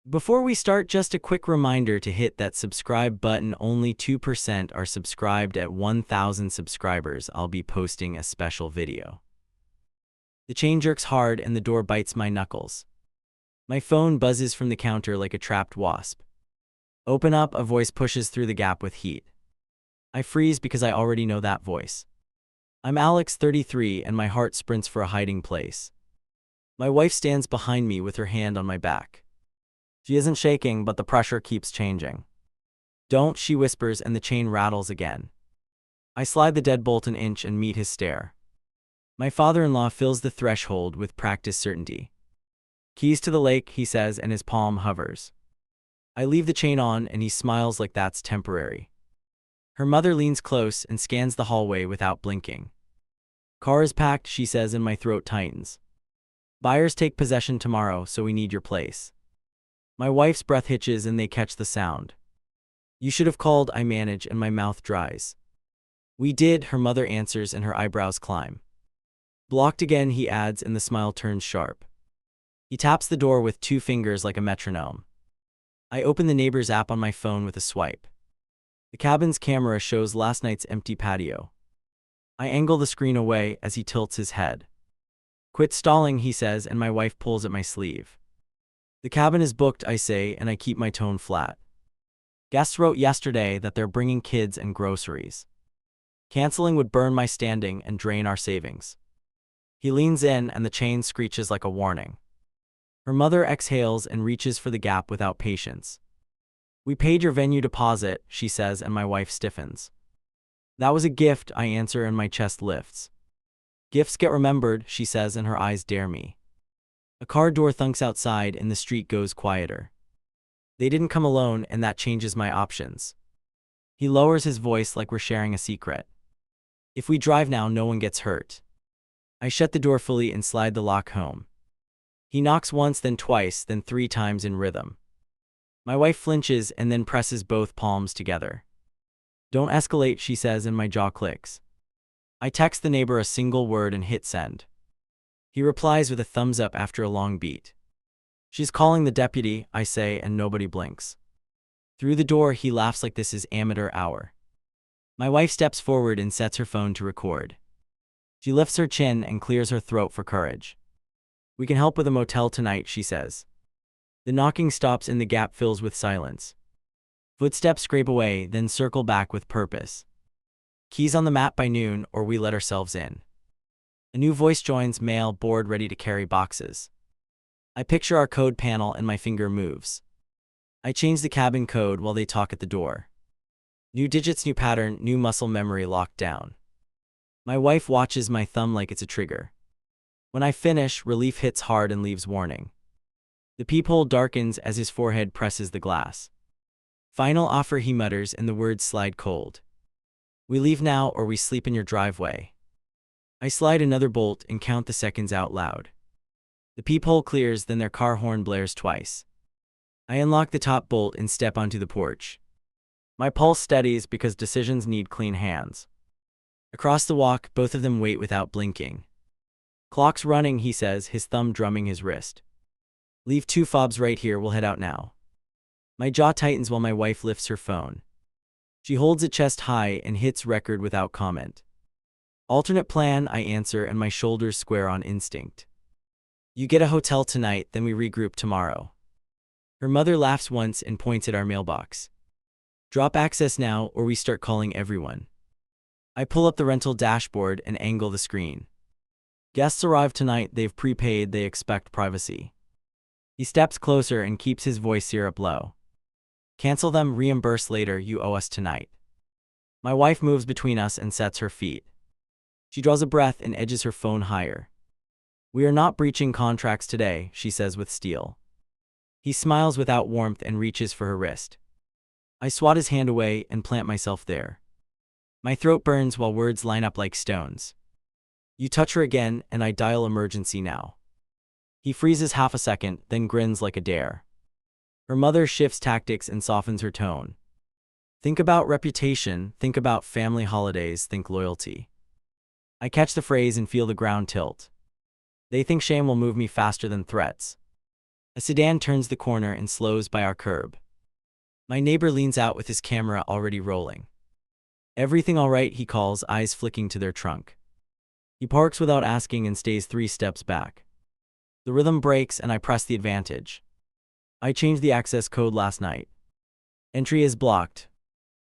Before we start, just a quick reminder to hit that subscribe button. Only 2% are subscribed. At 1,000 subscribers, I'll be posting a special video. The chain jerks hard and the door bites my knuckles. My phone buzzes from the counter like a trapped wasp. Open up, a voice pushes through the gap with heat. I freeze because I already know that voice. I'm Alex, 33, and my heart sprints for a hiding place. My wife stands behind me with her hand on my back. She isn't shaking, but the pressure keeps changing. "Don't," she whispers, and the chain rattles again. I slide the deadbolt an inch and meet his stare. My father-in-law fills the threshold with practiced certainty. "Keys to the lake," he says, and his palm hovers. I leave the chain on, and he smiles like that's temporary. Her mother leans close and scans the hallway without blinking. "Car is packed," she says, and my throat tightens. "Buyers take possession tomorrow, so we need your place." My wife's breath hitches and they catch the sound. "You should have called," I manage, and my mouth dries. "We did," her mother answers, and her eyebrows climb. "Blocked again," he adds, and the smile turns sharp. He taps the door with 2 fingers like a metronome. I open the neighbor's app on my phone with a swipe. The cabin's camera shows last night's empty patio. I angle the screen away as he tilts his head. "Quit stalling," he says, and my wife pulls at my sleeve. "The cabin is booked," I say, and I keep my tone flat. "Guests wrote yesterday that they're bringing kids and groceries. Canceling would burn my standing and drain our savings." He leans in, and the chain screeches like a warning. Her mother exhales and reaches for the gap without patience. "We paid your venue deposit," she says, and my wife stiffens. "That was a gift," I answer, and my chest lifts. "Gifts get remembered," she says, and her eyes dare me. A car door thunks outside and the street goes quieter. They didn't come alone, and that changes my options. He lowers his voice like we're sharing a secret. "If we drive now, no one gets hurt." I shut the door fully and slide the lock home. He knocks once, then twice, then 3 times in rhythm. My wife flinches and then presses both palms together. "Don't escalate," she says, and my jaw clicks. I text the neighbor a single word and hit send. He replies with a thumbs up after a long beat. "She's calling the deputy," I say, and nobody blinks. Through the door, he laughs like this is amateur hour. My wife steps forward and sets her phone to record. She lifts her chin and clears her throat for courage. "We can help with a motel tonight," she says. The knocking stops and the gap fills with silence. Footsteps scrape away, then circle back with purpose. "Keys on the mat by noon, or we let ourselves in." A new voice joins, "Mail, board, ready to carry boxes." I picture our code panel and my finger moves. I change the cabin code while they talk at the door. New digits, new pattern, new muscle memory locked down. My wife watches my thumb like it's a trigger. When I finish, relief hits hard and leaves warning. The peephole darkens as his forehead presses the glass. "Final offer," he mutters, and the words slide cold. "We leave now, or we sleep in your driveway." I slide another bolt and count the seconds out loud. The peephole clears, then their car horn blares twice. I unlock the top bolt and step onto the porch. My pulse steadies because decisions need clean hands. Across the walk, both of them wait without blinking. "Clock's running," he says, his thumb drumming his wrist. "Leave 2 fobs right here, we'll head out now." My jaw tightens while my wife lifts her phone. She holds it chest high and hits record without comment. "Alternate plan," I answer, and my shoulders square on instinct. "You get a hotel tonight, then we regroup tomorrow." Her mother laughs once and points at our mailbox. "Drop access now, or we start calling everyone." I pull up the rental dashboard and angle the screen. "Guests arrive tonight, they've prepaid, they expect privacy." He steps closer and keeps his voice syrup low. "Cancel them, reimburse later, you owe us tonight." My wife moves between us and sets her feet. She draws a breath and edges her phone higher. "We are not breaching contracts today," she says with steel. He smiles without warmth and reaches for her wrist. I swat his hand away and plant myself there. My throat burns while words line up like stones. "You touch her again, and I dial emergency now." He freezes half a second, then grins like a dare. Her mother shifts tactics and softens her tone. "Think about reputation, think about family holidays, think loyalty." I catch the phrase and feel the ground tilt. They think shame will move me faster than threats. A sedan turns the corner and slows by our curb. My neighbor leans out with his camera already rolling. "Everything all right?" he calls, eyes flicking to their trunk. He parks without asking and stays 3 steps back. The rhythm breaks and I press the advantage. "I changed the access code last night. Entry is blocked."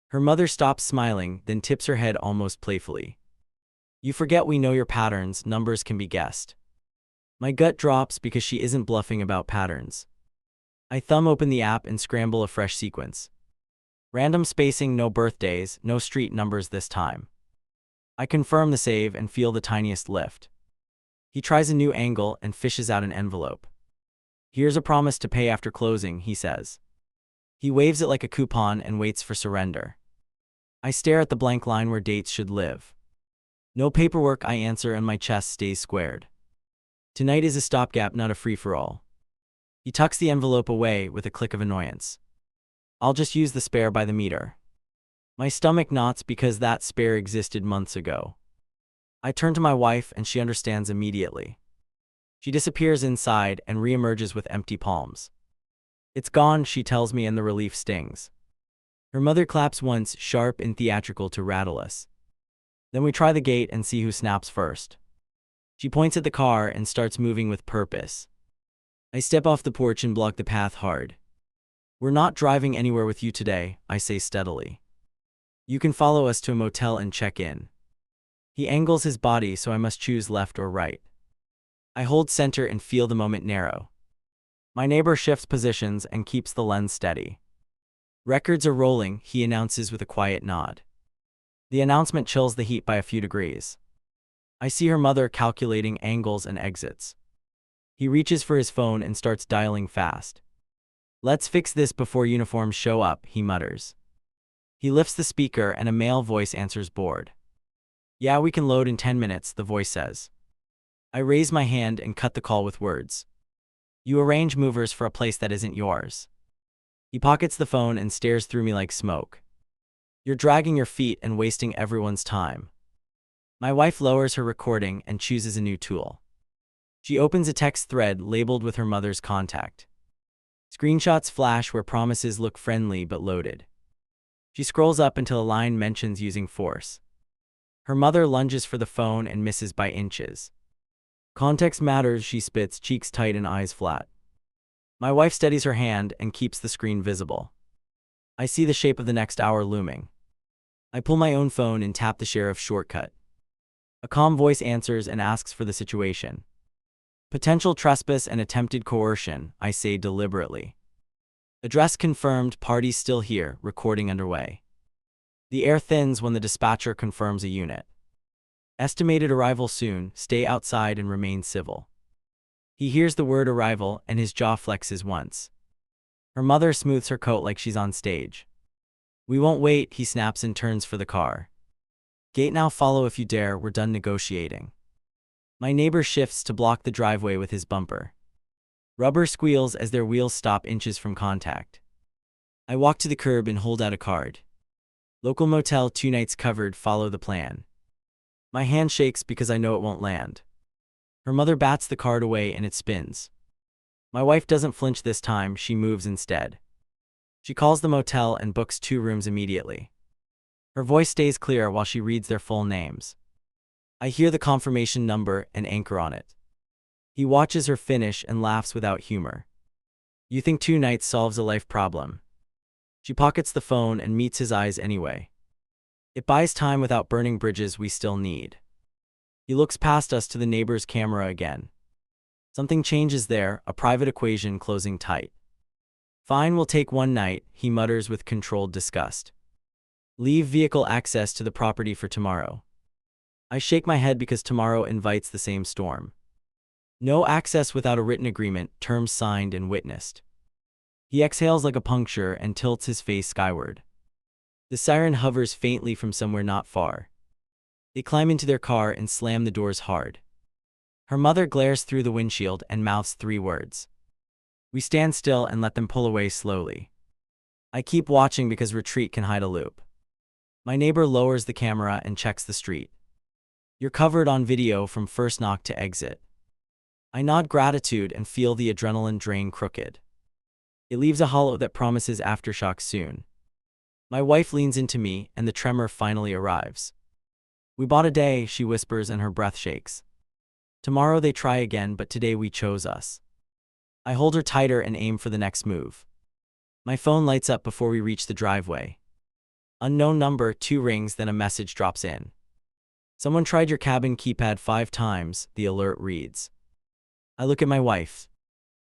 Her mother stops smiling, then tips her head almost playfully. "You forget we know your patterns, numbers can be guessed." My gut drops because she isn't bluffing about patterns. I thumb open the app and scramble a fresh sequence. Random spacing, no birthdays, no street numbers this time. I confirm the save and feel the tiniest lift. He tries a new angle and fishes out an envelope. "Here's a promise to pay after closing," he says. He waves it like a coupon and waits for surrender. I stare at the blank line where dates should live. "No paperwork," I answer, and my chest stays squared. Tonight is a stopgap, not a free-for-all. He tucks the envelope away with a click of annoyance. "I'll just use the spare by the meter." My stomach knots because that spare existed months ago. I turn to my wife and she understands immediately. She disappears inside and reemerges with empty palms. "It's gone," she tells me, and the relief stings. Her mother claps once, sharp and theatrical, to rattle us. Then we try the gate and see who snaps first. She points at the car and starts moving with purpose. I step off the porch and block the path hard. "We're not driving anywhere with you today," I say steadily. "You can follow us to a motel and check in." He angles his body so I must choose left or right. I hold center and feel the moment narrow. My neighbor shifts positions and keeps the lens steady. "Records are rolling," he announces with a quiet nod. The announcement chills the heat by a few degrees. I see her mother calculating angles and exits. He reaches for his phone and starts dialing fast. "Let's fix this before uniforms show up," he mutters. He lifts the speaker and a male voice answers, bored. "Yeah, we can load in 10 minutes, the voice says. I raise my hand and cut the call with words. "You arrange movers for a place that isn't yours." He pockets the phone and stares through me like smoke. "You're dragging your feet and wasting everyone's time." My wife lowers her recording and chooses a new tool. She opens a text thread labeled with her mother's contact. Screenshots flash where promises look friendly but loaded. She scrolls up until a line mentions using force. Her mother lunges for the phone and misses by inches. "Context matters," she spits, cheeks tight and eyes flat. My wife steadies her hand and keeps the screen visible. I see the shape of the next hour looming. I pull my own phone and tap the sheriff's shortcut. A calm voice answers and asks for the situation. "Potential trespass and attempted coercion," I say deliberately. "Address confirmed, parties still here, recording underway." The air thins when the dispatcher confirms a unit. "Estimated arrival soon, stay outside and remain civil." He hears the word arrival and his jaw flexes once. Her mother smooths her coat like she's on stage. "We won't wait," he snaps and turns for the car. "Gate now, follow if you dare, we're done negotiating." My neighbor shifts to block the driveway with his bumper. Rubber squeals as their wheels stop inches from contact. I walk to the curb and hold out a card. "Local motel, 2 nights covered, follow the plan." My hand shakes because I know it won't land. Her mother bats the card away and it spins. My wife doesn't flinch this time, she moves instead. She calls the motel and books 2 rooms immediately. Her voice stays clear while she reads their full names. I hear the confirmation number and anchor on it. He watches her finish and laughs without humor. "You think 2 nights solves a life problem?" She pockets the phone and meets his eyes anyway. It buys time without burning bridges we still need. He looks past us to the neighbor's camera again. Something changes there, a private equation closing tight. "Fine, we'll take 1 night, he mutters with controlled disgust. "Leave vehicle access to the property for tomorrow." I shake my head because tomorrow invites the same storm. "No access without a written agreement, terms signed and witnessed." He exhales like a puncture and tilts his face skyward. The siren hovers faintly from somewhere not far. They climb into their car and slam the doors hard. Her mother glares through the windshield and mouths 3 words. We stand still and let them pull away slowly. I keep watching because retreat can hide a loop. My neighbor lowers the camera and checks the street. "You're covered on video from first knock to exit." I nod gratitude and feel the adrenaline drain crooked. It leaves a hollow that promises aftershocks soon. My wife leans into me, and the tremor finally arrives. "We bought a day," she whispers, and her breath shakes. "Tomorrow they try again, but today we chose us." I hold her tighter and aim for the next move. My phone lights up before we reach the driveway. Unknown number, 2 rings, then a message drops in. "Someone tried your cabin keypad 5 times, the alert reads. I look at my wife,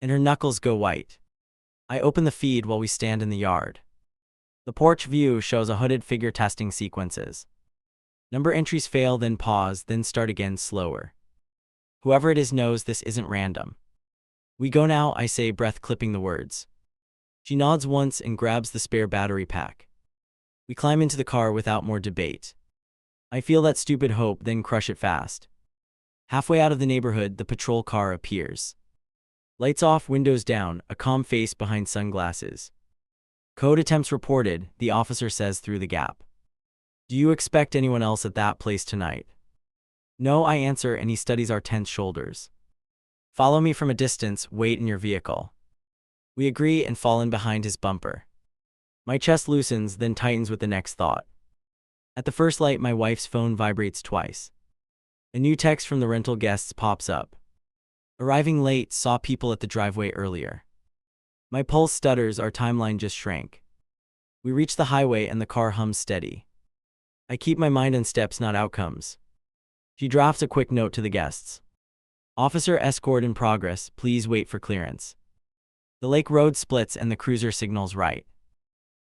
and her knuckles go white. I open the feed while we stand in the yard. The porch view shows a hooded figure testing sequences. Number entries fail, then pause, then start again slower. Whoever it is knows this isn't random. "We go now," I say, breath clipping the words. She nods once and grabs the spare battery pack. We climb into the car without more debate. I feel that stupid hope, then crush it fast. Halfway out of the neighborhood, the patrol car appears. Lights off, windows down, a calm face behind sunglasses. "Code attempts reported," the officer says through the gap. "Do you expect anyone else at that place tonight?" "No," I answer, and he studies our tense shoulders. "Follow me from a distance, wait in your vehicle." We agree and fall in behind his bumper. My chest loosens, then tightens with the next thought. At the first light, my wife's phone vibrates twice. A new text from the rental guests pops up. "Arriving late, saw people at the driveway earlier." My pulse stutters, our timeline just shrank. We reach the highway and the car hums steady. I keep my mind on steps, not outcomes. She drafts a quick note to the guests. "Officer escort in progress, please wait for clearance." The lake road splits and the cruiser signals right.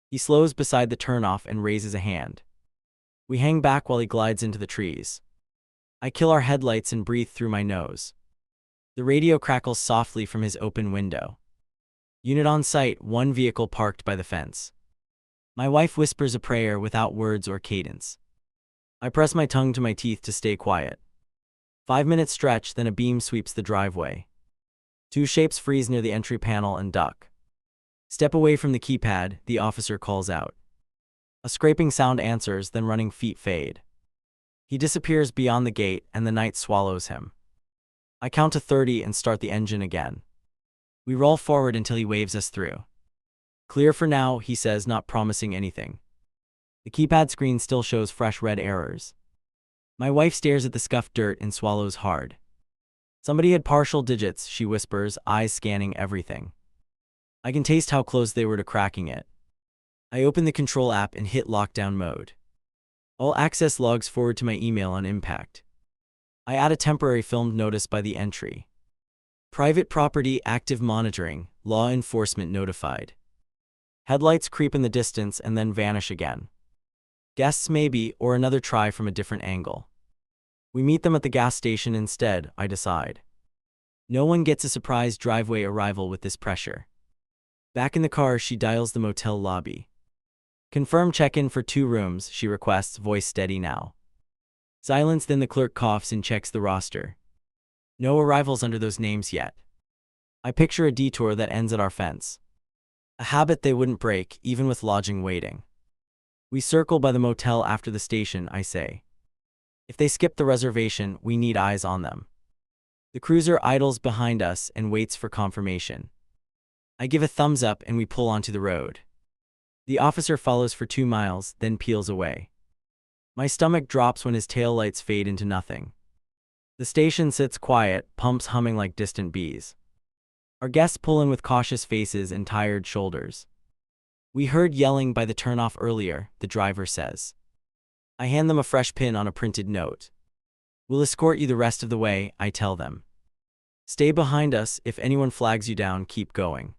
He slows beside the turnoff and raises a hand. We hang back while he glides into the trees. I kill our headlights and breathe through my nose. The radio crackles softly from his open window. Unit on site, 1 vehicle parked by the fence. My wife whispers a prayer without words or cadence. I press my tongue to my teeth to stay quiet. 5-minute stretch, then a beam sweeps the driveway. 2 shapes freeze near the entry panel and duck. "Step away from the keypad," the officer calls out. A scraping sound answers, then running feet fade. He disappears beyond the gate and the night swallows him. I count to 30 and start the engine again. We roll forward until he waves us through. "Clear for now," he says, not promising anything. The keypad screen still shows fresh red errors. My wife stares at the scuffed dirt and swallows hard. "Somebody had partial digits," she whispers, eyes scanning everything. I can taste how close they were to cracking it. I open the control app and hit lockdown mode. All access logs forward to my email on impact. I add a temporary filmed notice by the entry. "Private property, active monitoring, law enforcement notified." Headlights creep in the distance and then vanish again. Guests maybe, or another try from a different angle. We meet them at the gas station instead, I decide. No one gets a surprise driveway arrival with this pressure. Back in the car, she dials the motel lobby. "Confirm check-in for 2 rooms, she requests, voice steady now. Silence, then the clerk coughs and checks the roster. No arrivals under those names yet. I picture a detour that ends at our fence. A habit they wouldn't break, even with lodging waiting. We circle by the motel after the station, I say. If they skip the reservation, we need eyes on them. The cruiser idles behind us and waits for confirmation. I give a thumbs up and we pull onto the road. The officer follows for 2 miles, then peels away. My stomach drops when his taillights fade into nothing. The station sits quiet, pumps humming like distant bees. Our guests pull in with cautious faces and tired shoulders. "We heard yelling by the turnoff earlier," the driver says. I hand them a fresh pin on a printed note. "We'll escort you the rest of the way," I tell them. "Stay behind us, if anyone flags you down, keep going."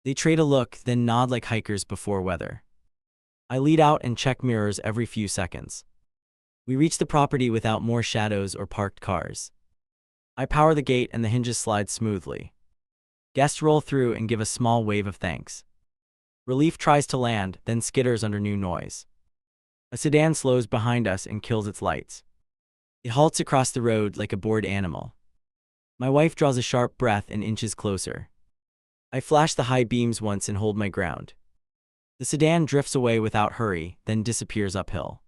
They trade a look, then nod like hikers before weather. I lead out and check mirrors every few seconds. We reach the property without more shadows or parked cars. I power the gate and the hinges slide smoothly. Guests roll through and give a small wave of thanks. Relief tries to land, then skitters under new noise. A sedan slows behind us and kills its lights. It halts across the road like a bored animal. My wife draws a sharp breath and inches closer. I flash the high beams once and hold my ground. The sedan drifts away without hurry, then disappears uphill.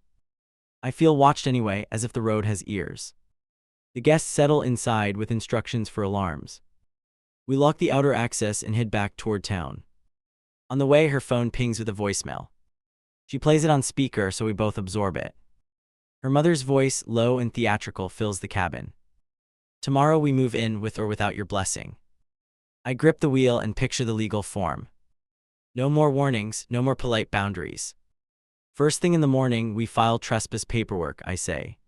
I feel watched anyway, as if the road has ears. The guests settle inside with instructions for alarms. We lock the outer access and head back toward town. On the way, her phone pings with a voicemail. She plays it on speaker so we both absorb it. Her mother's voice, low and theatrical, fills the cabin. Tomorrow we move in with or without your blessing. I grip the wheel and picture the legal form. No more warnings, no more polite boundaries. First thing in the morning, we file trespass paperwork, I say.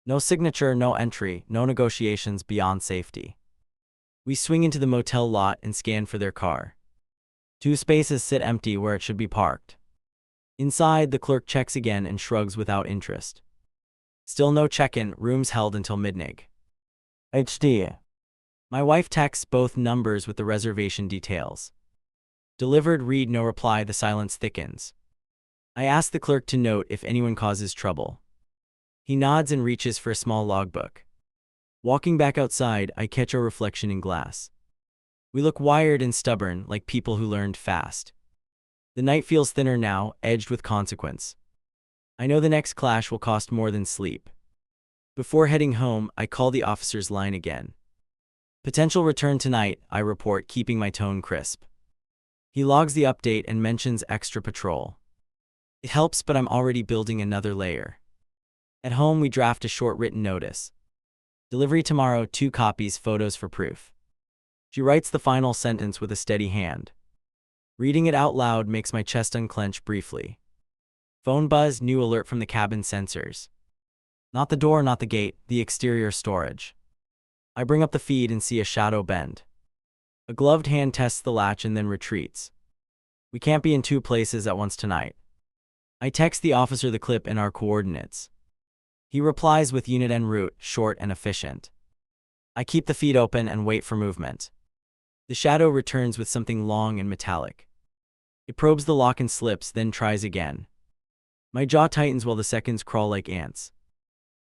No signature, no entry, no negotiations beyond safety. We swing into the motel lot and scan for their car. 2 spaces sit empty where it should be parked. Inside, the clerk checks again and shrugs without interest. Still no check-in, rooms held until midnight. HD. My wife texts both numbers with the reservation details. Delivered, read, no reply, the silence thickens. I ask the clerk to note if anyone causes trouble. He nods and reaches for a small logbook. Walking back outside, I catch our reflection in glass. We look wired and stubborn, like people who learned fast. The night feels thinner now, edged with consequence. I know the next clash will cost more than sleep. Before heading home, I call the officer's line again. Potential return tonight, I report, keeping my tone crisp. He logs the update and mentions extra patrol. It helps, but I'm already building another layer. At home, we draft a short written notice. Delivery tomorrow, 2 copies, photos for proof. She writes the final sentence with a steady hand. Reading it out loud makes my chest unclench briefly. Phone buzz, new alert from the cabin sensors. Not the door, not the gate, the exterior storage. I bring up the feed and see a shadow bend. A gloved hand tests the latch and then retreats. We can't be in 2 places at once tonight. I text the officer the clip and our coordinates. He replies with unit en route, short and efficient. I keep the feed open and wait for movement. The shadow returns with something long and metallic. It probes the lock and slips, then tries again. My jaw tightens while the seconds crawl like ants.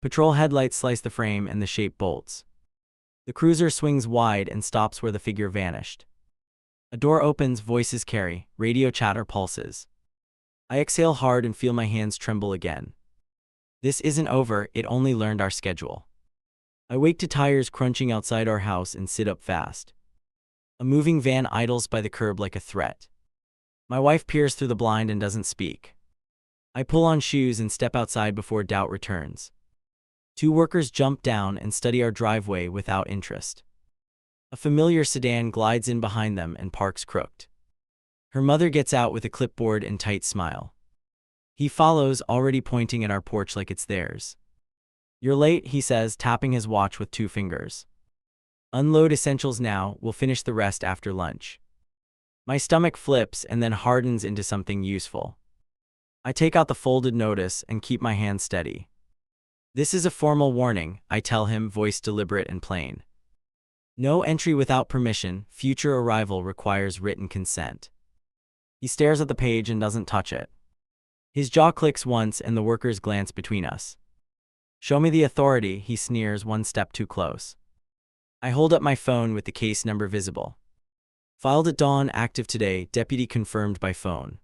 Patrol headlights slice the frame and the shape bolts. The cruiser swings wide and stops where the figure vanished. A door opens, voices carry, radio chatter pulses. I exhale hard and feel my hands tremble again. This isn't over, it only learned our schedule. I wake to tires crunching outside our house and sit up fast. A moving van idles by the curb like a threat. My wife peers through the blind and doesn't speak. I pull on shoes and step outside before doubt returns. 2 workers jump down and study our driveway without interest. A familiar sedan glides in behind them and parks crooked. Her mother gets out with a clipboard and tight smile. He follows, already pointing at our porch like it's theirs. You're late, he says, tapping his watch with 2 fingers. Unload essentials now, we'll finish the rest after lunch. My stomach flips and then hardens into something useful. I take out the folded notice and keep my hand steady. This is a formal warning, I tell him, voice deliberate and plain. No entry without permission, future arrival requires written consent. He stares at the page and doesn't touch it. His jaw clicks once and the workers glance between us. Show me the authority, he sneers, 1 step too close. I hold up my phone with the case number visible. Filed at dawn, active today, deputy confirmed by phone.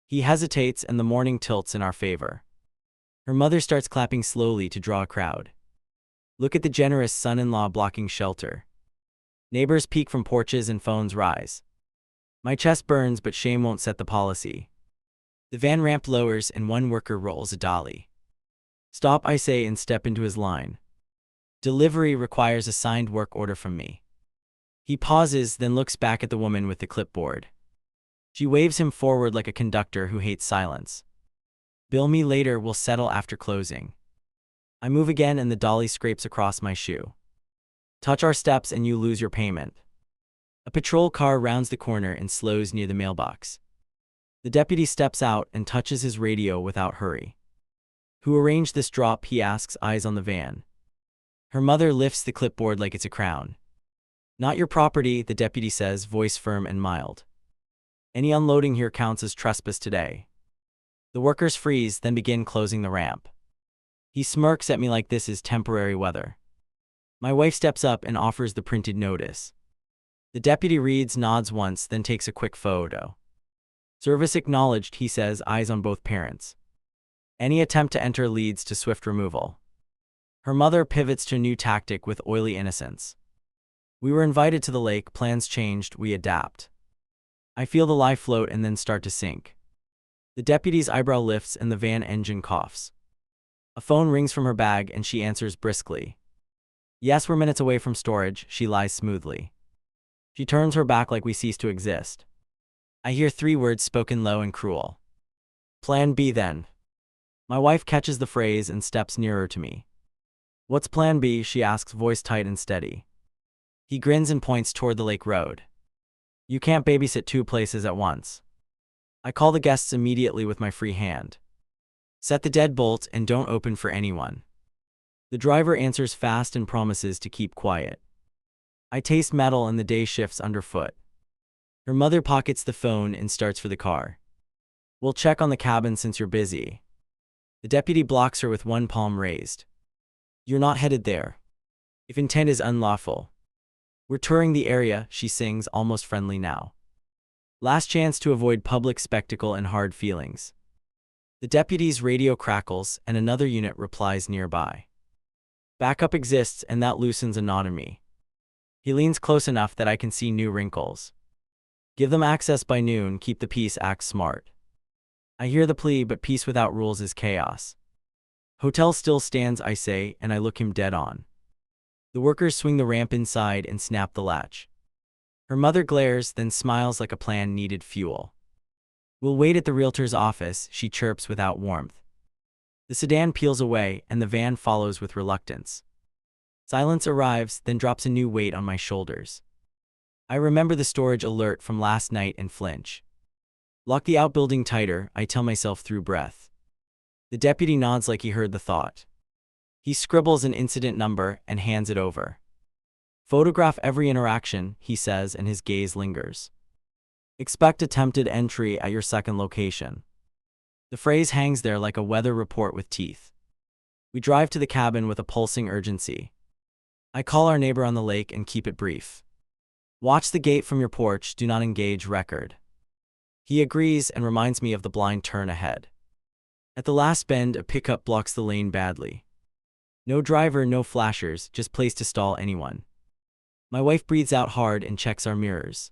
He hesitates and the morning tilts in our favor. Her mother starts clapping slowly to draw a crowd. Look at the generous son-in-law blocking shelter. Neighbors peek from porches and phones rise. My chest burns, but shame won't set the policy. The van ramp lowers and 1 worker rolls a dolly. Stop, I say, and step into his line. Delivery requires a signed work order from me. He pauses, then looks back at the woman with the clipboard. She waves him forward like a conductor who hates silence. Bill me later, we'll settle after closing. I move again and the dolly scrapes across my shoe. Touch our steps and you lose your payment. A patrol car rounds the corner and slows near the mailbox. The deputy steps out and touches his radio without hurry. Who arranged this drop, he asks, eyes on the van. Her mother lifts the clipboard like it's a crown. Not your property, the deputy says, voice firm and mild. Any unloading here counts as trespass today. The workers freeze, then begin closing the ramp. He smirks at me like this is temporary weather. My wife steps up and offers the printed notice. The deputy reads, nods once, then takes a quick photo. Service acknowledged, he says, eyes on both parents. Any attempt to enter leads to swift removal. Her mother pivots to a new tactic with oily innocence. We were invited to the lake, plans changed, we adapt. I feel the lie float and then start to sink. The deputy's eyebrow lifts and the van engine coughs. A phone rings from her bag and she answers briskly. Yes, we're minutes away from storage, she lies smoothly. She turns her back like we cease to exist. I hear 3 words spoken low and cruel. Plan B then. My wife catches the phrase and steps nearer to me. What's plan B? She asks, voice tight and steady. He grins and points toward the lake road. You can't babysit 2 places at once. I call the guests immediately with my free hand. Set the deadbolt and don't open for anyone. The driver answers fast and promises to keep quiet. I taste metal and the day shifts underfoot. Her mother pockets the phone and starts for the car. We'll check on the cabin since you're busy. The deputy blocks her with one palm raised. You're not headed there. If intent is unlawful. We're touring the area, she sings, almost friendly now. Last chance to avoid public spectacle and hard feelings. The deputy's radio crackles and another unit replies nearby. Backup exists and that loosens anatomy. He leans close enough that I can see new wrinkles. Give them access by noon, keep the peace, act smart. I hear the plea, but peace without rules is chaos. Hotel still stands, I say, and I look him dead on. The workers swing the ramp inside and snap the latch. Her mother glares, then smiles like a plan needed fuel. We'll wait at the realtor's office, she chirps without warmth. The sedan peels away and the van follows with reluctance. Silence arrives, then drops a new weight on my shoulders. I remember the storage alert from last night and flinch. Lock the outbuilding tighter, I tell myself through breath. The deputy nods like he heard the thought. He scribbles an incident number and hands it over. Photograph every interaction, he says, and his gaze lingers. Expect attempted entry at your second location. The phrase hangs there like a weather report with teeth. We drive to the cabin with a pulsing urgency. I call our neighbor on the lake and keep it brief. Watch the gate from your porch, do not engage record. He agrees and reminds me of the blind turn ahead. At the last bend, a pickup blocks the lane badly. No driver, no flashers, just place to stall anyone. My wife breathes out hard and checks our mirrors.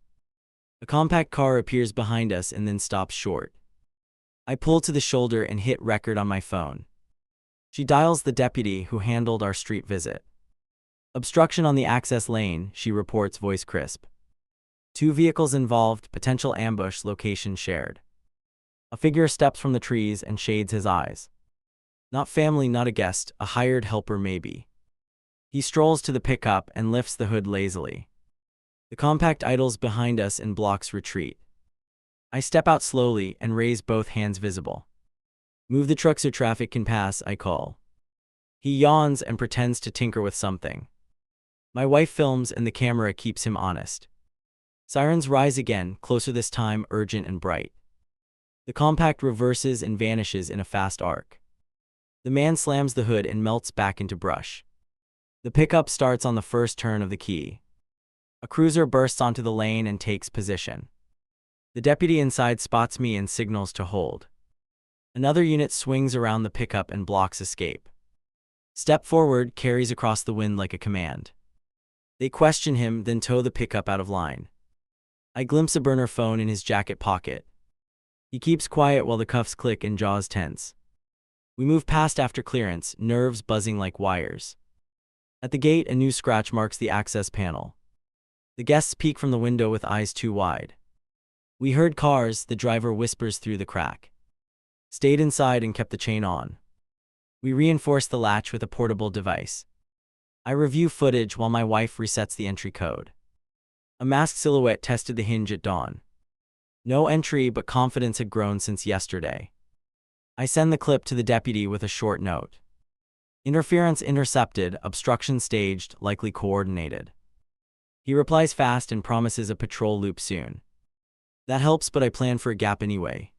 A compact car appears behind us and then stops short. I pull to the shoulder and hit record on my phone. She dials the deputy who handled our street visit. Obstruction on the access lane, she reports, voice crisp. 2 vehicles involved, potential ambush, location shared. A figure steps from the trees and shades his eyes. Not family, not a guest, a hired helper maybe. He strolls to the pickup and lifts the hood lazily. The compact idles behind us and blocks retreat. I step out slowly and raise both hands visible. Move the truck so traffic can pass, I call. He yawns and pretends to tinker with something. My wife films and the camera keeps him honest. Sirens rise again, closer this time, urgent and bright. The compact reverses and vanishes in a fast arc. The man slams the hood and melts back into brush. The pickup starts on the first turn of the key. A cruiser bursts onto the lane and takes position. The deputy inside spots me and signals to hold. Another unit swings around the pickup and blocks escape. Step forward carries across the wind like a command. They question him, then tow the pickup out of line. I glimpse a burner phone in his jacket pocket. He keeps quiet while the cuffs click and jaws tense. We move past after clearance, nerves buzzing like wires. At the gate, a new scratch marks the access panel. The guests peek from the window with eyes too wide. We heard cars, the driver whispers through the crack. Stayed inside and kept the chain on. We reinforce the latch with a portable device. I review footage while my wife resets the entry code. A masked silhouette tested the hinge at dawn. No entry, but confidence had grown since yesterday. I send the clip to the deputy with a short note. Interference intercepted, obstruction staged, likely coordinated. He replies fast and promises a patrol loop soon. That helps, but I plan for a gap anyway.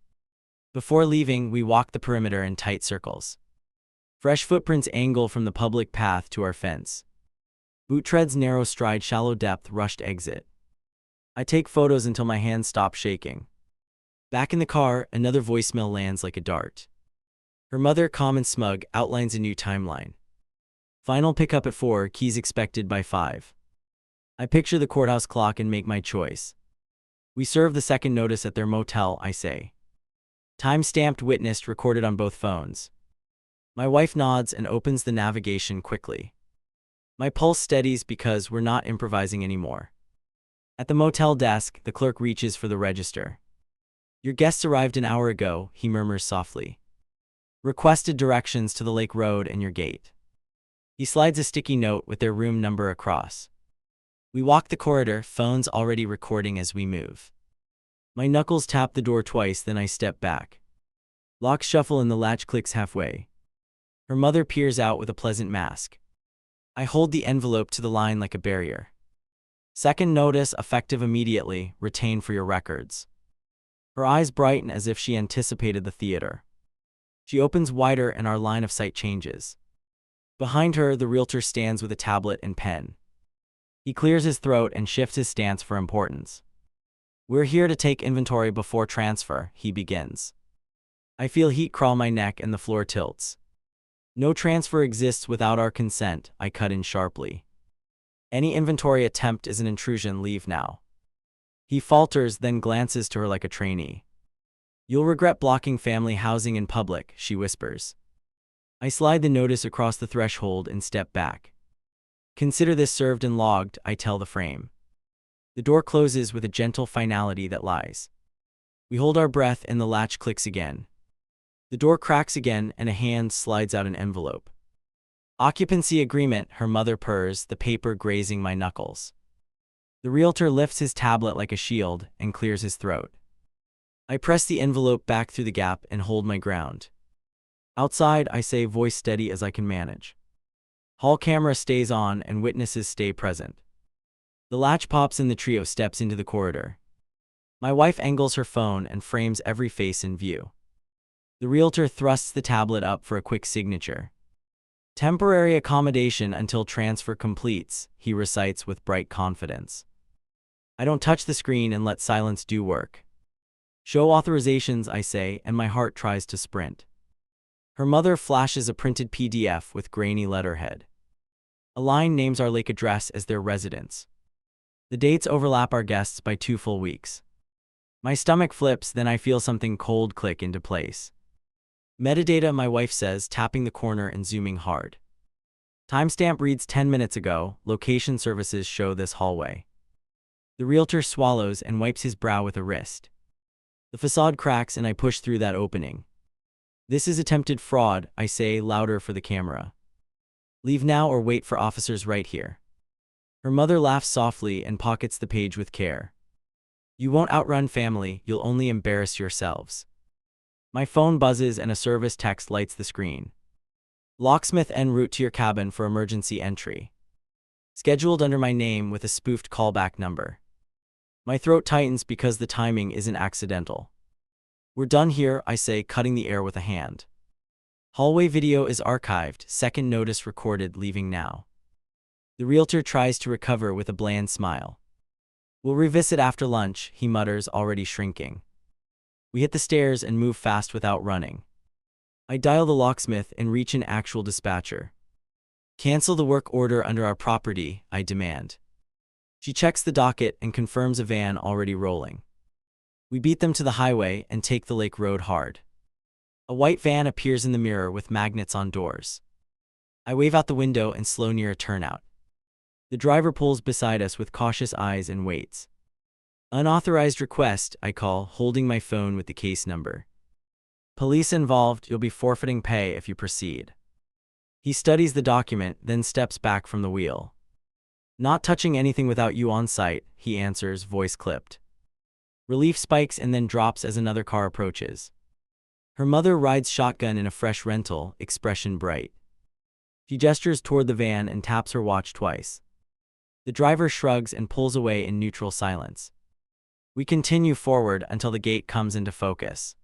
Before leaving, we walk the perimeter in tight circles. Fresh footprints angle from the public path to our fence. Boot treads, narrow stride, shallow depth, rushed exit. I take photos until my hands stop shaking. Back in the car, another voicemail lands like a dart. Her mother, calm and smug, outlines a new timeline. Final pickup at 4, keys expected by 5. I picture the courthouse clock and make my choice. We serve the second notice at their motel, I say. Time-stamped witnessed recorded on both phones. My wife nods and opens the navigation quickly. My pulse steadies because we're not improvising anymore. At the motel desk, the clerk reaches for the register. Your guests arrived an hour ago, he murmurs softly. Requested directions to the Lake Road and your gate. He slides a sticky note with their room number across. We walk the corridor, phones already recording as we move. My knuckles tap the door twice, then I step back. Lock shuffle and the latch clicks halfway. Her mother peers out with a pleasant mask. I hold the envelope to the line like a barrier. Second notice, effective immediately, retain for your records. Her eyes brighten as if she anticipated the theater. She opens wider and our line of sight changes. Behind her, the realtor stands with a tablet and pen. He clears his throat and shifts his stance for importance. We're here to take inventory before transfer, he begins. I feel heat crawl my neck and the floor tilts. No transfer exists without our consent, I cut in sharply. Any inventory attempt is an intrusion, leave now. He falters, then glances to her like a trainee. You'll regret blocking family housing in public, she whispers. I slide the notice across the threshold and step back. Consider this served and logged, I tell the frame. The door closes with a gentle finality that lies. We hold our breath and the latch clicks again. The door cracks again and a hand slides out an envelope. Occupancy agreement, her mother purrs, the paper grazing my knuckles. The realtor lifts his tablet like a shield and clears his throat. I press the envelope back through the gap and hold my ground. Outside, I say, voice steady as I can manage. Hall camera stays on and witnesses stay present. The latch pops and the trio steps into the corridor. My wife angles her phone and frames every face in view. The realtor thrusts the tablet up for a quick signature. Temporary accommodation until transfer completes, he recites with bright confidence. I don't touch the screen and let silence do work. Show authorizations, I say, and my heart tries to sprint. Her mother flashes a printed PDF with grainy letterhead. A line names our lake address as their residence. The dates overlap our guests by 2 full weeks. My stomach flips, then I feel something cold click into place. Metadata, my wife says, tapping the corner and zooming hard. Timestamp reads 10 minutes ago, location services show this hallway. The realtor swallows and wipes his brow with a wrist. The facade cracks and I push through that opening. This is attempted fraud, I say, louder for the camera. Leave now or wait for officers right here. Her mother laughs softly and pockets the page with care. You won't outrun family, you'll only embarrass yourselves. My phone buzzes and a service text lights the screen. Locksmith en route to your cabin for emergency entry. Scheduled under my name with a spoofed callback number. My throat tightens because the timing isn't accidental. We're done here, I say, cutting the air with a hand. Hallway video is archived, second notice recorded, leaving now. The realtor tries to recover with a bland smile. We'll revisit after lunch, he mutters, already shrinking. We hit the stairs and move fast without running. I dial the locksmith and reach an actual dispatcher. Cancel the work order under our property, I demand. She checks the docket and confirms a van already rolling. We beat them to the highway and take the Lake Road hard. A white van appears in the mirror with magnets on doors. I wave out the window and slow near a turnout. The driver pulls beside us with cautious eyes and waits. Unauthorized request, I call, holding my phone with the case number. Police involved, you'll be forfeiting pay if you proceed. He studies the document, then steps back from the wheel. Not touching anything without you on site, he answers, voice clipped. Relief spikes and then drops as another car approaches. Her mother rides shotgun in a fresh rental, expression bright. She gestures toward the van and taps her watch twice. The driver shrugs and pulls away in neutral silence. We continue forward until the gate comes into focus.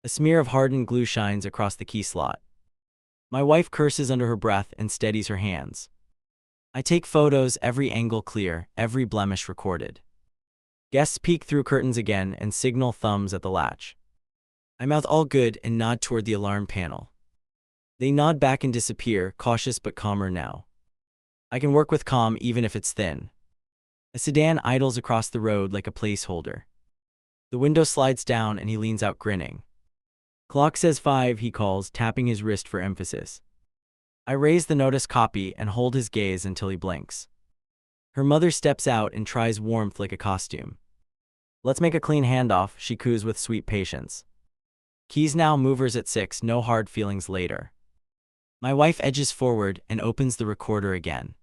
A smear of hardened glue shines across the key slot. My wife curses under her breath and steadies her hands. I take photos, every angle clear, every blemish recorded. Guests peek through curtains again and signal thumbs at the latch. I mouth all good and nod toward the alarm panel. They nod back and disappear, cautious but calmer now. I can work with calm even if it's thin. A sedan idles across the road like a placeholder. The window slides down and he leans out grinning. Clock says 5, he calls, tapping his wrist for emphasis. I raise the notice copy and hold his gaze until he blinks. Her mother steps out and tries warmth like a costume. Let's make a clean handoff, she coos with sweet patience. Keys now, movers at 6, no hard feelings later. My wife edges forward and opens the recorder again.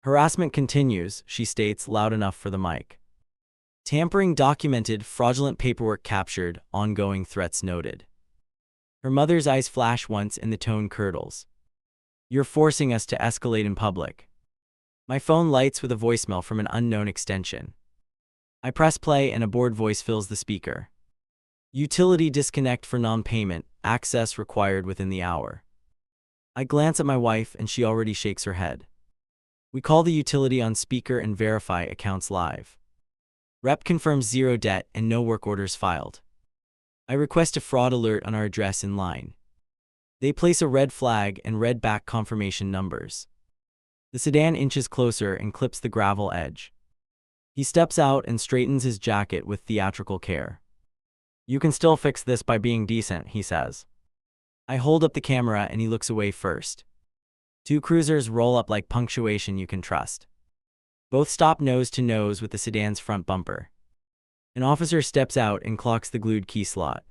Harassment continues, she states, loud enough for the mic. Tampering documented, fraudulent paperwork captured, ongoing threats noted. Her mother's eyes flash once and the tone curdles. You're forcing us to escalate in public. My phone lights with a voicemail from an unknown extension. I press play and a bored voice fills the speaker. Utility disconnect for non-payment, access required within the hour. I glance at my wife and she already shakes her head. We call the utility on speaker and verify accounts live. Rep confirms zero debt and no work orders filed. I request a fraud alert on our address in line. They place a red flag and read back confirmation numbers. The sedan inches closer and clips the gravel edge. He steps out and straightens his jacket with theatrical care. You can still fix this by being decent, he says. I hold up the camera and he looks away first. 2 cruisers roll up like punctuation you can trust. Both stop nose to nose with the sedan's front bumper. An officer steps out and clocks the glued key slot.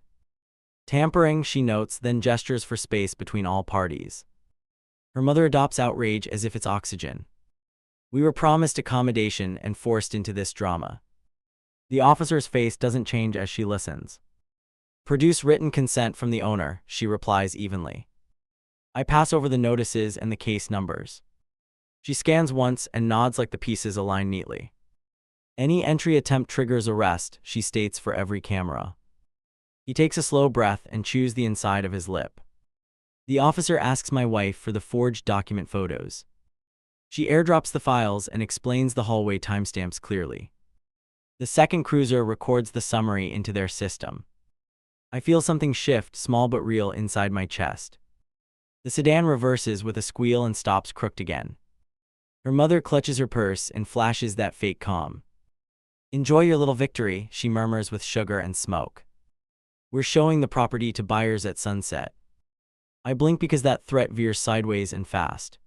Tampering, she notes, then gestures for space between all parties. Her mother adopts outrage as if it's oxygen. We were promised accommodation and forced into this drama. The officer's face doesn't change as she listens. Produce written consent from the owner, she replies evenly. I pass over the notices and the case numbers. She scans once and nods like the pieces align neatly. Any entry attempt triggers arrest, she states for every camera. He takes a slow breath and chews the inside of his lip. The officer asks my wife for the forged document photos. She airdrops the files and explains the hallway timestamps clearly. The second cruiser records the summary into their system. I feel something shift, small but real, inside my chest. The sedan reverses with a squeal and stops crooked again. Her mother clutches her purse and flashes that fake calm. Enjoy your little victory, she murmurs with sugar and smoke. We're showing the property to buyers at sunset. I blink because that threat veers sideways and fast.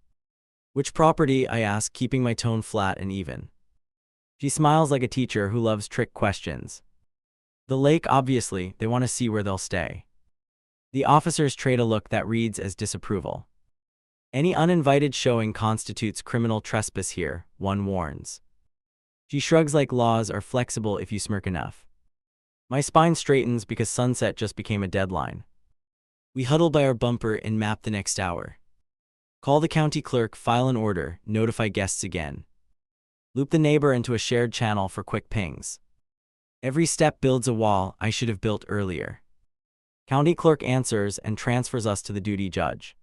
Which property? I ask, keeping my tone flat and even. She smiles like a teacher who loves trick questions. The lake, obviously, they want to see where they'll stay. The officers trade a look that reads as disapproval. Any uninvited showing constitutes criminal trespass here, one warns. She shrugs like laws are flexible if you smirk enough. My spine straightens because sunset just became a deadline. We huddle by our bumper and map the next hour. Call the county clerk, file an order, notify guests again. Loop the neighbor into a shared channel for quick pings. Every step builds a wall I should have built earlier. County clerk answers and transfers us to the duty judge.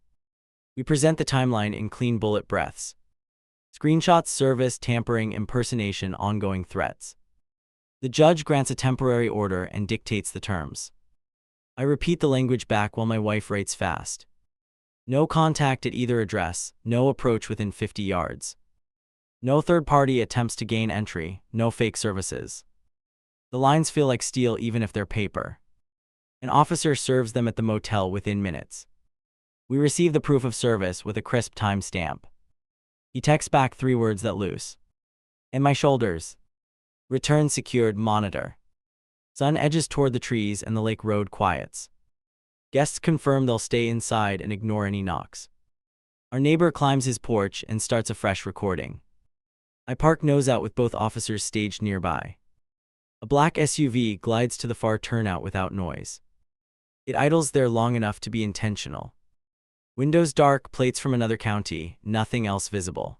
We present the timeline in clean bullet breaths. Screenshots, service, tampering, impersonation, ongoing threats. The judge grants a temporary order and dictates the terms. I repeat the language back while my wife writes fast. No contact at either address, no approach within 50 yards. No third-party attempts to gain entry, no fake services. The lines feel like steel even if they're paper. An officer serves them at the motel within minutes. We receive the proof of service with a crisp time stamp. He texts back 3 words that loose. And my shoulders. Return secured, monitor. Sun edges toward the trees and the lake road quiets. Guests confirm they'll stay inside and ignore any knocks. Our neighbor climbs his porch and starts a fresh recording. I park nose out with both officers staged nearby. A black SUV glides to the far turnout without noise. It idles there long enough to be intentional. Windows dark, plates from another county, nothing else visible.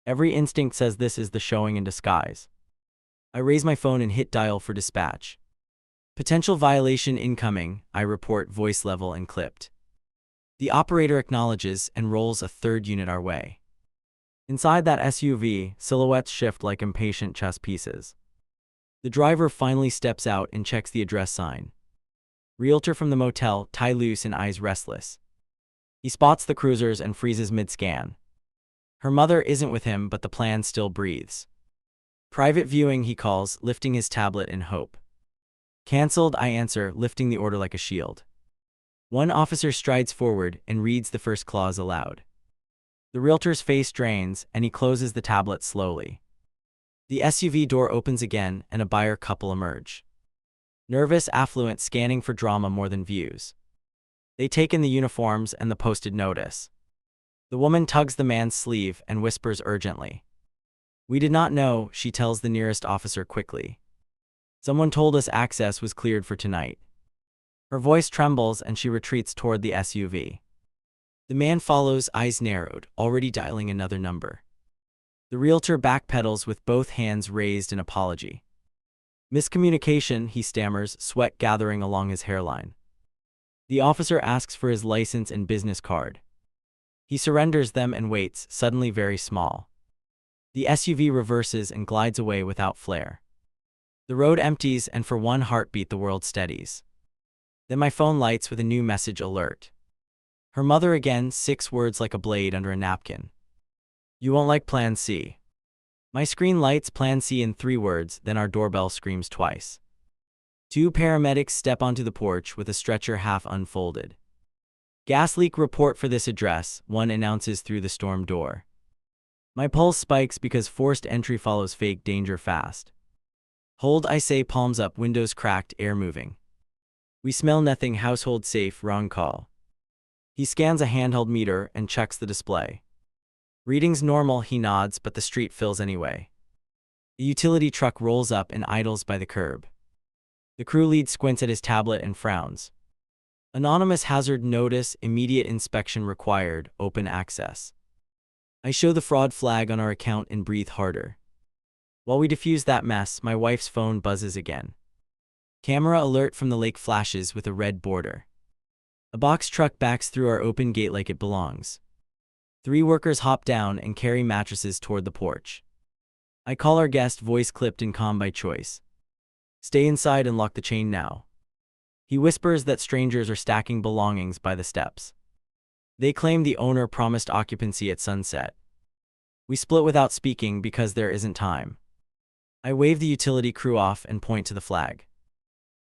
Every instinct says this is the showing in disguise. I raise my phone and hit dial for dispatch. Potential violation incoming, I report, voice level and clipped. The operator acknowledges and rolls a third unit our way. Inside that SUV, silhouettes shift like impatient chess pieces. The driver finally steps out and checks the address sign. Realtor from the motel, tie loose and eyes restless. He spots the cruisers and freezes mid-scan. Her mother isn't with him, but the plan still breathes. Private viewing, he calls, lifting his tablet in hope. Cancelled, I answer, lifting the order like a shield. One officer strides forward and reads the first clause aloud. The realtor's face drains, and he closes the tablet slowly. The SUV door opens again, and a buyer couple emerge. Nervous, affluent, scanning for drama more than views. They take in the uniforms and the posted notice. The woman tugs the man's sleeve and whispers urgently. We did not know, she tells the nearest officer quickly. Someone told us access was cleared for tonight. Her voice trembles and she retreats toward the SUV. The man follows, eyes narrowed, already dialing another number. The realtor backpedals with both hands raised in apology. Miscommunication, he stammers, sweat gathering along his hairline. The officer asks for his license and business card. He surrenders them and waits, suddenly very small. The SUV reverses and glides away without flare. The road empties, and for one heartbeat the world steadies. Then my phone lights with a new message alert. Her mother again, 6 words like a blade under a napkin. You won't like Plan C. My screen lights Plan C in 3 words, then our doorbell screams twice. 2 paramedics step onto the porch with a stretcher half unfolded. Gas leak report for this address, one announces through the storm door. My pulse spikes because forced entry follows fake danger fast. Hold, I say, palms up, windows cracked, air moving. We smell nothing, household safe, wrong call. He scans a handheld meter and checks the display. Readings normal, he nods, but the street fills anyway. A utility truck rolls up and idles by the curb. The crew lead squints at his tablet and frowns. Anonymous hazard notice, immediate inspection required, open access. I show the fraud flag on our account and breathe harder. While we defuse that mess, my wife's phone buzzes again. Camera alert from the lake flashes with a red border. A box truck backs through our open gate like it belongs. 3 workers hop down and carry mattresses toward the porch. I call our guest, voice clipped and calm by choice. Stay inside and lock the chain now. He whispers that strangers are stacking belongings by the steps. They claim the owner promised occupancy at sunset. We split without speaking because there isn't time. I wave the utility crew off and point to the flag.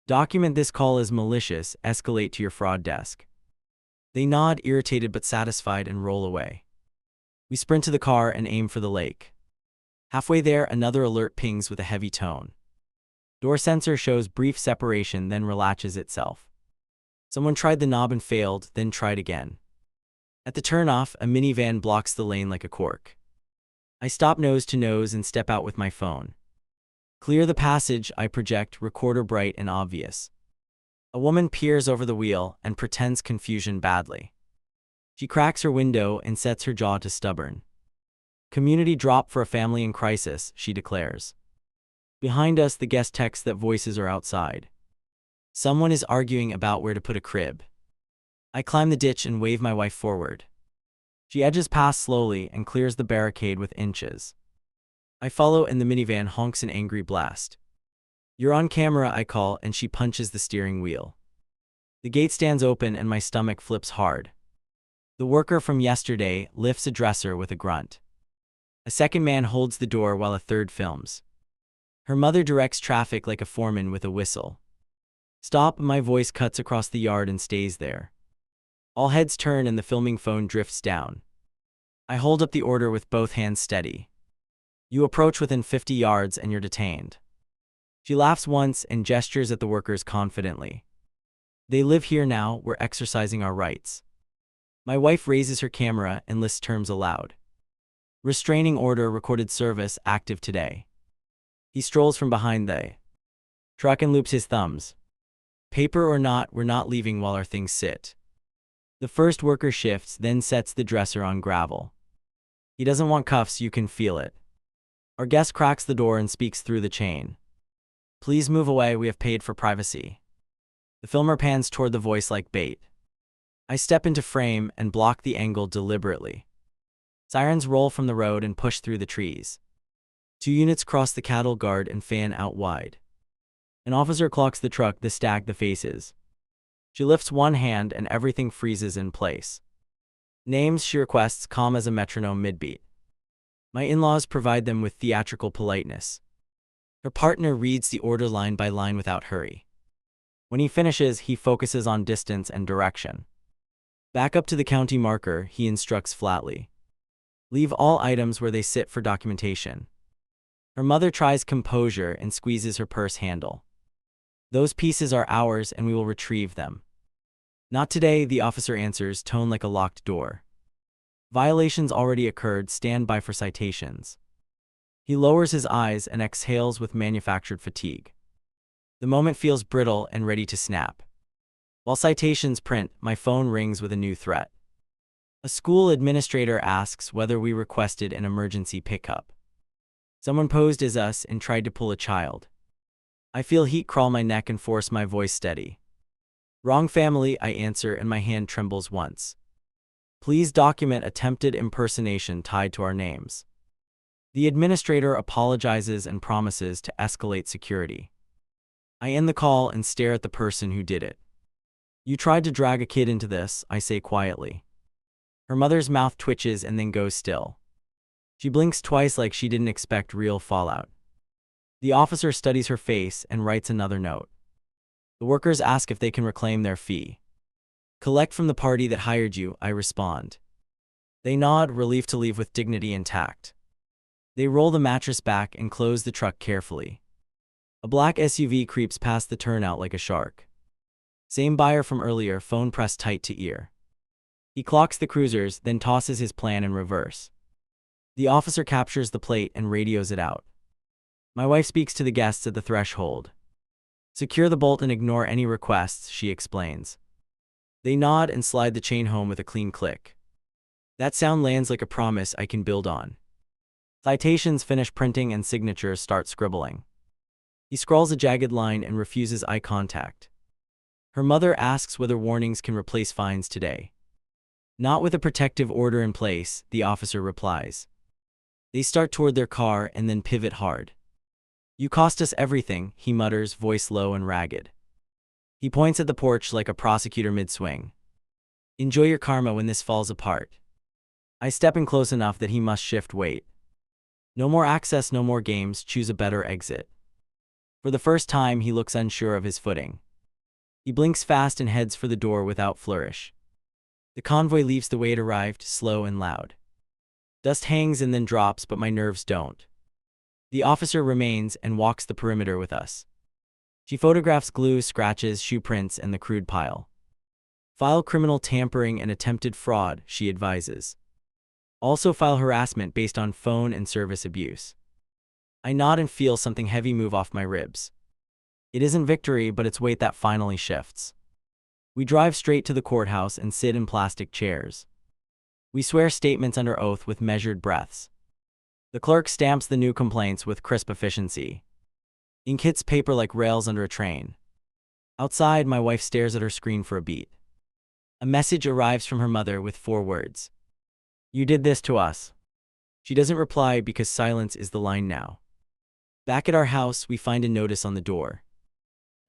Document this call as malicious, escalate to your fraud desk. They nod, irritated but satisfied, and roll away. We sprint to the car and aim for the lake. Halfway there, another alert pings with a heavy tone. Door sensor shows brief separation, then relatches itself. Someone tried the knob and failed, then tried again. At the turnoff, a minivan blocks the lane like a cork. I stop nose to nose and step out with my phone. Clear the passage, I project, recorder bright and obvious. A woman peers over the wheel and pretends confusion badly. She cracks her window and sets her jaw to stubborn. Community drop for a family in crisis, she declares. Behind us, the guest texts that voices are outside. Someone is arguing about where to put a crib. I climb the ditch and wave my wife forward. She edges past slowly and clears the barricade with inches. I follow and the minivan honks an angry blast. You're on camera, I call, and she punches the steering wheel. The gate stands open and my stomach flips hard. The worker from yesterday lifts a dresser with a grunt. A second man holds the door while a third films. Her mother directs traffic like a foreman with a whistle. Stop, my voice cuts across the yard and stays there. All heads turn and the filming phone drifts down. I hold up the order with both hands steady. You approach within 50 yards and you're detained. She laughs once and gestures at the workers confidently. They live here now, we're exercising our rights. My wife raises her camera and lists terms aloud. Restraining order, recorded service, active today. He strolls from behind the truck and loops his thumbs. Paper or not, we're not leaving while our things sit. The first worker shifts, then sets the dresser on gravel. He doesn't want cuffs, you can feel it. Our guest cracks the door and speaks through the chain. Please move away, we have paid for privacy. The filmer pans toward the voice like bait. I step into frame and block the angle deliberately. Sirens roll from the road and push through the trees. 2 units cross the cattle guard and fan out wide. An officer clocks the truck, the stag, the faces. She lifts one hand and everything freezes in place. Names she requests calm as a metronome mid-beat. My in-laws provide them with theatrical politeness. Her partner reads the order line by line without hurry. When he finishes, he focuses on distance and direction. Back up to the county marker, he instructs flatly. Leave all items where they sit for documentation. Her mother tries composure and squeezes her purse handle. Those pieces are ours and we will retrieve them. Not today, the officer answers, tone like a locked door. Violations already occurred, stand by for citations. He lowers his eyes and exhales with manufactured fatigue. The moment feels brittle and ready to snap. While citations print, my phone rings with a new threat. A school administrator asks whether we requested an emergency pickup. Someone posed as us and tried to pull a child. I feel heat crawl my neck and force my voice steady. Wrong family, I answer, and my hand trembles once. Please document attempted impersonation tied to our names. The administrator apologizes and promises to escalate security. I end the call and stare at the person who did it. You tried to drag a kid into this, I say quietly. Her mother's mouth twitches and then goes still. She blinks twice like she didn't expect real fallout. The officer studies her face and writes another note. The workers ask if they can reclaim their fee. Collect from the party that hired you, I respond. They nod, relieved to leave with dignity intact. They roll the mattress back and close the truck carefully. A black SUV creeps past the turnout like a shark. Same buyer from earlier, phone pressed tight to ear. He clocks the cruisers, then tosses his plan in reverse. The officer captures the plate and radios it out. My wife speaks to the guests at the threshold. Secure the bolt and ignore any requests, she explains. They nod and slide the chain home with a clean click. That sound lands like a promise I can build on. Citations finish printing and signatures start scribbling. He scrawls a jagged line and refuses eye contact. Her mother asks whether warnings can replace fines today. Not with a protective order in place, the officer replies. They start toward their car and then pivot hard. You cost us everything, he mutters, voice low and ragged. He points at the porch like a prosecutor mid-swing. Enjoy your karma when this falls apart. I step in close enough that he must shift weight. No more access, no more games, choose a better exit. For the first time, he looks unsure of his footing. He blinks fast and heads for the door without flourish. The convoy leaves the way it arrived, slow and loud. Dust hangs and then drops, but my nerves don't. The officer remains and walks the perimeter with us. She photographs glue, scratches, shoe prints, and the crude pile. File criminal tampering and attempted fraud, she advises. Also file harassment based on phone and service abuse. I nod and feel something heavy move off my ribs. It isn't victory, but it's weight that finally shifts. We drive straight to the courthouse and sit in plastic chairs. We swear statements under oath with measured breaths. The clerk stamps the new complaints with crisp efficiency. Ink hits paper like rails under a train. Outside, my wife stares at her screen for a beat. A message arrives from her mother with 4 words. You did this to us. She doesn't reply because silence is the line now. Back at our house, we find a notice on the door.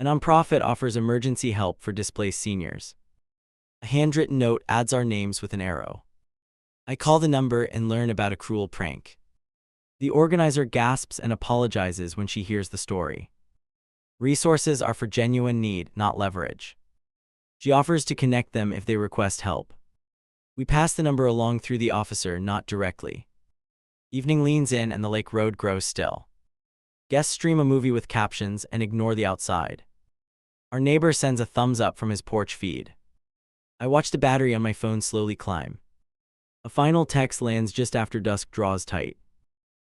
A nonprofit offers emergency help for displaced seniors. A handwritten note adds our names with an arrow. I call the number and learn about a cruel prank. The organizer gasps and apologizes when she hears the story. Resources are for genuine need, not leverage. She offers to connect them if they request help. We pass the number along through the officer, not directly. Evening leans in and the lake road grows still. Guests stream a movie with captions and ignore the outside. Our neighbor sends a thumbs up from his porch feed. I watch the battery on my phone slowly climb. A final text lands just after dusk draws tight.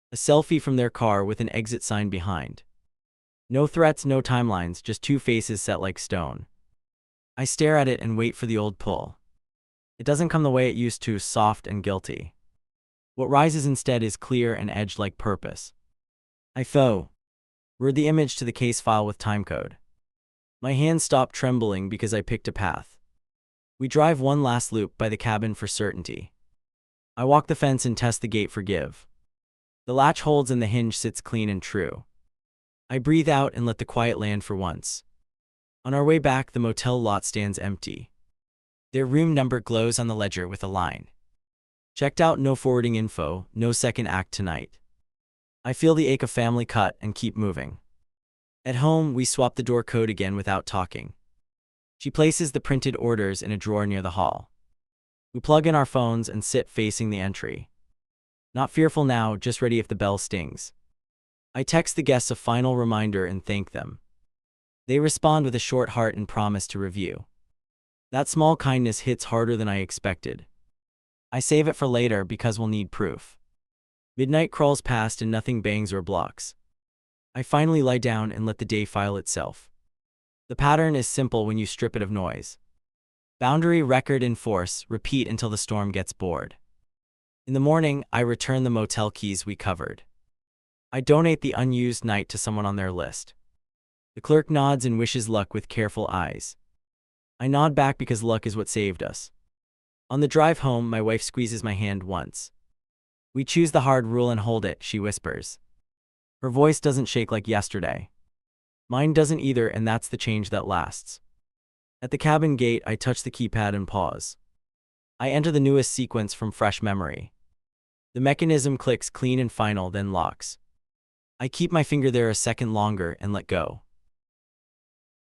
A selfie from their car with an exit sign behind. No threats, no timelines, just 2 faces set like stone. I stare at it and wait for the old pull. It doesn't come the way it used to, soft and guilty. What rises instead is clear and edged like purpose. I forward the image to the case file with timecode. My hands stop trembling because I picked a path. We drive one last loop by the cabin for certainty. I walk the fence and test the gate for give. The latch holds and the hinge sits clean and true. I breathe out and let the quiet land for once. On our way back, the motel lot stands empty. Their room number glows on the ledger with a line. Checked out, no forwarding info, no second act tonight. I feel the ache of family cut and keep moving. At home, we swap the door code again without talking. She places the printed orders in a drawer near the hall. We plug in our phones and sit facing the entry. Not fearful now, just ready if the bell stings. I text the guests a final reminder and thank them. They respond with a short heart and promise to review. That small kindness hits harder than I expected. I save it for later because we'll need proof. Midnight crawls past and nothing bangs or blocks. I finally lie down and let the day file itself. The pattern is simple when you strip it of noise. Boundary, record, enforce, repeat until the storm gets bored. In the morning, I return the motel keys we covered. I donate the unused night to someone on their list. The clerk nods and wishes luck with careful eyes. I nod back because luck is what saved us. On the drive home, my wife squeezes my hand once. We choose the hard rule and hold it, she whispers. Her voice doesn't shake like yesterday. Mine doesn't either, and that's the change that lasts. At the cabin gate, I touch the keypad and pause. I enter the newest sequence from fresh memory. The mechanism clicks clean and final, then locks. I keep my finger there a second longer and let go.